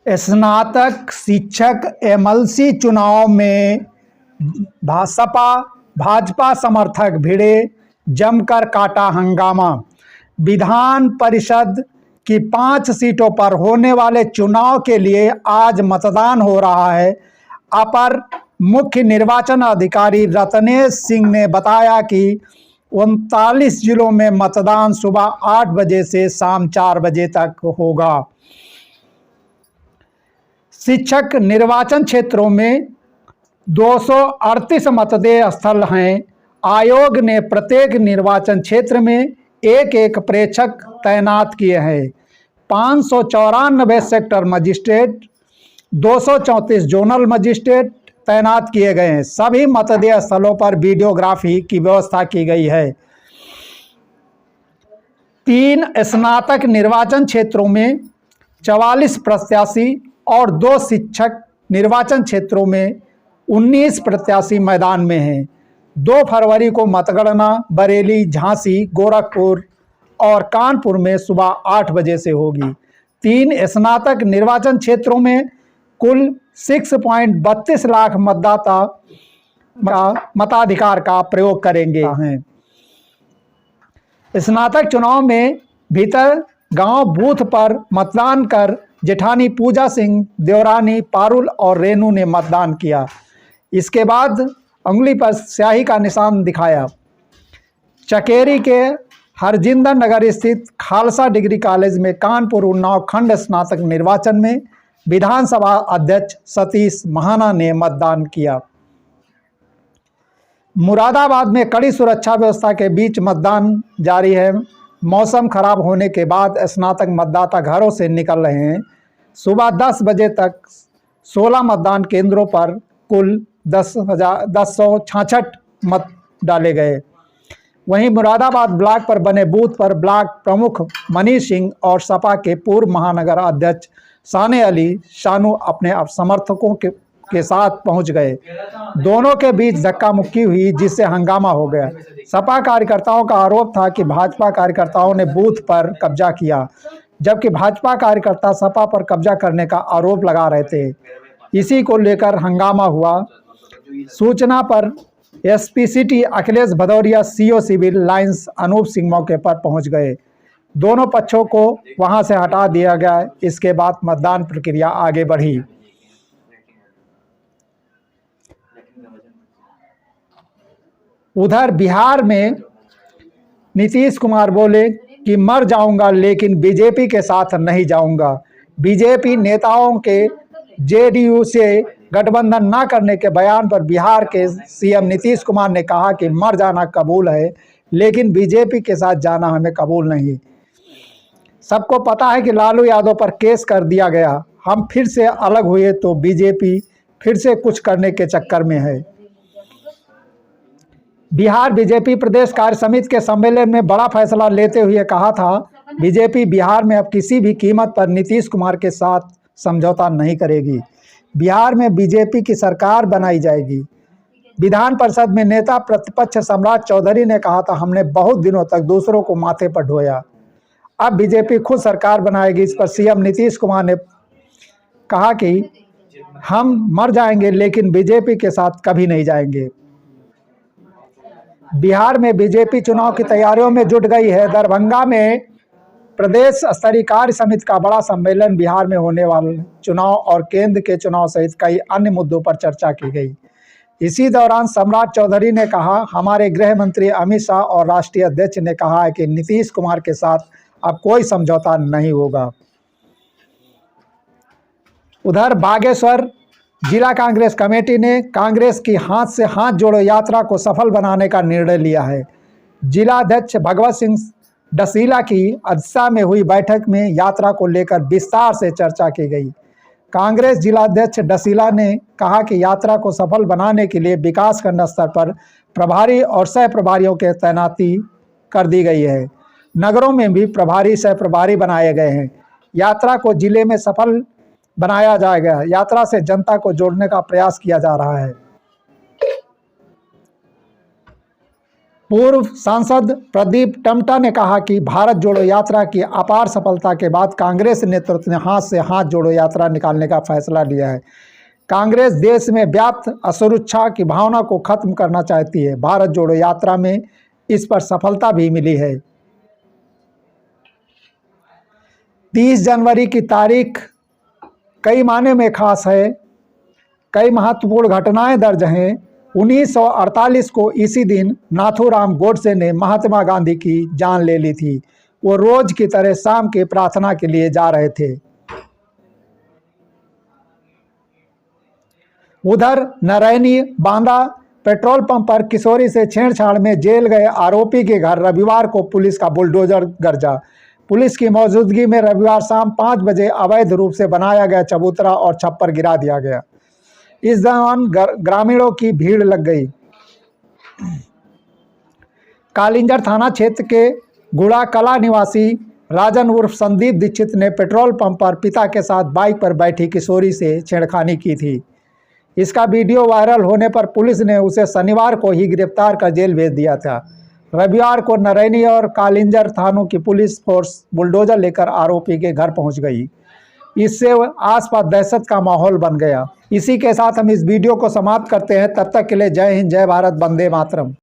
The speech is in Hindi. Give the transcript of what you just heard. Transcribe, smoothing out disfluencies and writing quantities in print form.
स्नातक शिक्षक एमएलसी चुनाव में सपा भाजपा समर्थक भिड़े, जमकर काटा हंगामा। विधान परिषद की 5 सीटों पर होने वाले चुनाव के लिए आज मतदान हो रहा है। अपर मुख्य निर्वाचन अधिकारी रत्नेश सिंह ने बताया कि 39 जिलों में मतदान सुबह 8 बजे से शाम 4 बजे तक होगा। शिक्षक निर्वाचन क्षेत्रों में 238 मतदेय स्थल हैं। आयोग ने प्रत्येक निर्वाचन क्षेत्र में एक प्रेक्षक तैनात किए हैं। 594 सेक्टर मजिस्ट्रेट, 234 जोनल मजिस्ट्रेट तैनात किए गए हैं। सभी मतदेय स्थलों पर वीडियोग्राफी की व्यवस्था की गई है। 3 स्नातक निर्वाचन क्षेत्रों में 44 प्रत्याशी और 2 शिक्षक निर्वाचन क्षेत्रों में 19 प्रत्याशी मैदान में हैं। 2 फरवरी को मतगणना बरेली, झांसी, गोरखपुर और कानपुर में सुबह 8 बजे से होगी। 3 स्नातक निर्वाचन क्षेत्रों में कुल 6.32 लाख मतदाता मताधिकार का प्रयोग करेंगे। स्नातक चुनाव में भीतर गांव बूथ पर मतदान कर जेठानी पूजा सिंह, देवरानी पारुल और रेनू ने मतदान किया। इसके बाद उंगली पर स्याही का निशान दिखाया। चकेरी के हरजिंदर नगर स्थित खालसा डिग्री कॉलेज में कानपुर उन्नाव खंड स्नातक निर्वाचन में विधानसभा अध्यक्ष सतीश महाना ने मतदान किया। मुरादाबाद में कड़ी सुरक्षा व्यवस्था के बीच मतदान जारी है। मौसम खराब होने के बाद स्नातक मतदाता घरों से निकल रहे हैं। सुबह 10 बजे तक 16 मतदान केंद्रों पर कुल 10,166 मत डाले गए। वहीं मुरादाबाद ब्लॉक पर बने बूथ पर ब्लॉक प्रमुख मनीष सिंह और सपा के पूर्व महानगर अध्यक्ष साने अली शानू अपने समर्थकों के साथ पहुंच गए। दोनों के बीच धक्का मुक्की हुई, जिससे हंगामा हो गया। सपा कार्यकर्ताओं का आरोप था कि भाजपा कार्यकर्ताओं ने बूथ पर कब्जा किया, जबकि भाजपा कार्यकर्ता सपा पर कब्जा करने का आरोप लगा रहे थे। इसी को लेकर हंगामा हुआ। सूचना पर SP city Akhilesh Bhadauria, CO civil lines Anup Singh मौके पर पहुंच गए। दोनों पक्षों को वहां से हटा दिया गया। इसके बाद मतदान प्रक्रिया आगे बढ़ी। उधर बिहार में नीतीश कुमार बोले कि मर जाऊंगा लेकिन बीजेपी के साथ नहीं जाऊंगा। बीजेपी नेताओं के जेडीयू से गठबंधन न करने के बयान पर बिहार के सीएम नीतीश कुमार ने कहा कि मर जाना कबूल है, लेकिन बीजेपी के साथ जाना हमें कबूल नहीं। सबको पता है कि लालू यादव पर केस कर दिया गया। हम फिर से अलग हुए तो बीजेपी फिर से कुछ करने के चक्कर में है। बिहार बीजेपी प्रदेश कार्य समिति के सम्मेलन में बड़ा फैसला लेते हुए कहा था, बीजेपी बिहार में अब किसी भी कीमत पर नीतीश कुमार के साथ समझौता नहीं करेगी। बिहार में बीजेपी की सरकार बनाई जाएगी। विधान परिषद में नेता प्रतिपक्ष सम्राट चौधरी ने कहा था, हमने बहुत दिनों तक दूसरों को माथे पर ढोया, अब बीजेपी खुद सरकार बनाएगी। इस पर सीएम नीतीश कुमार ने कहा कि हम मर जाएंगे लेकिन बीजेपी के साथ कभी नहीं जाएंगे। बिहार में बीजेपी चुनाव की तैयारियों में जुट गई है। दरभंगा में प्रदेश स्तरीय कार्य समिति का बड़ा सम्मेलन बिहार में होने वाले चुनाव और केंद्र के चुनाव सहित कई अन्य मुद्दों पर चर्चा की गई। इसी दौरान सम्राट चौधरी ने कहा, हमारे गृह मंत्री अमित शाह और राष्ट्रीय अध्यक्ष ने कहा है कि नीतीश कुमार के साथ अब कोई समझौता नहीं होगा। उधर बागेश्वर जिला कांग्रेस कमेटी ने कांग्रेस की हाथ से हाथ जोड़ो यात्रा को सफल बनाने का निर्णय लिया है। जिला अध्यक्ष भगवत सिंह डसीला की अध्यक्षता में हुई बैठक में यात्रा को लेकर विस्तार से चर्चा की गई। कांग्रेस जिला अध्यक्ष डसीला ने कहा कि यात्रा को सफल बनाने के लिए विकासखंड स्तर पर प्रभारी और सह प्रभारियों के तैनाती कर दी गई है। नगरों में भी प्रभारी सह प्रभारी बनाए गए हैं। यात्रा को जिले में सफल बनाया जाएगा। यात्रा से जनता को जोड़ने का प्रयास किया जा रहा है। पूर्व सांसद प्रदीप टमटा ने कहा कि भारत जोड़ो यात्रा की अपार सफलता के बाद कांग्रेस नेतृत्व ने हाथ से हाथ जोड़ो यात्रा निकालने का फैसला लिया है। कांग्रेस देश में व्याप्त असुरक्षा की भावना को खत्म करना चाहती है। भारत जोड़ो यात्रा में इस पर सफलता भी मिली है। 30 जनवरी की तारीख कई मायने में खास है। कई महत्वपूर्ण घटनाएं दर्ज हैं। 1948 को इसी दिन नाथूराम गोडसे ने महात्मा गांधी की जान ले ली थी। वो रोज की तरह शाम की प्रार्थना के लिए जा रहे थे। उधर नारायणी बांदा पेट्रोल पंप पर किशोरी से छेड़छाड़ में जेल गए आरोपी के घर रविवार को पुलिस का बुलडोजर गरजा। पुलिस की मौजूदगी में रविवार शाम 5 बजे अवैध रूप से बनाया गया चबूतरा और छप्पर गिरा दिया गया। इस दौरान ग्रामीणों की भीड़ लग गई। कालिंजर थाना क्षेत्र के गुड़ा कला निवासी राजन उर्फ संदीप दीक्षित ने पेट्रोल पंप पर पिता के साथ बाइक पर बैठी किशोरी से छेड़खानी की थी। इसका वीडियो वायरल होने पर पुलिस ने उसे शनिवार को ही गिरफ्तार कर जेल भेज दिया था। रविवार को नारायणी और कालिंजर थानों की पुलिस फोर्स बुलडोजर लेकर आरोपी के घर पहुंच गई। इससे आसपास दहशत का माहौल बन गया। इसी के साथ हम इस वीडियो को समाप्त करते हैं। तब तक के लिए जय हिंद, जय भारत, वंदे मातरम।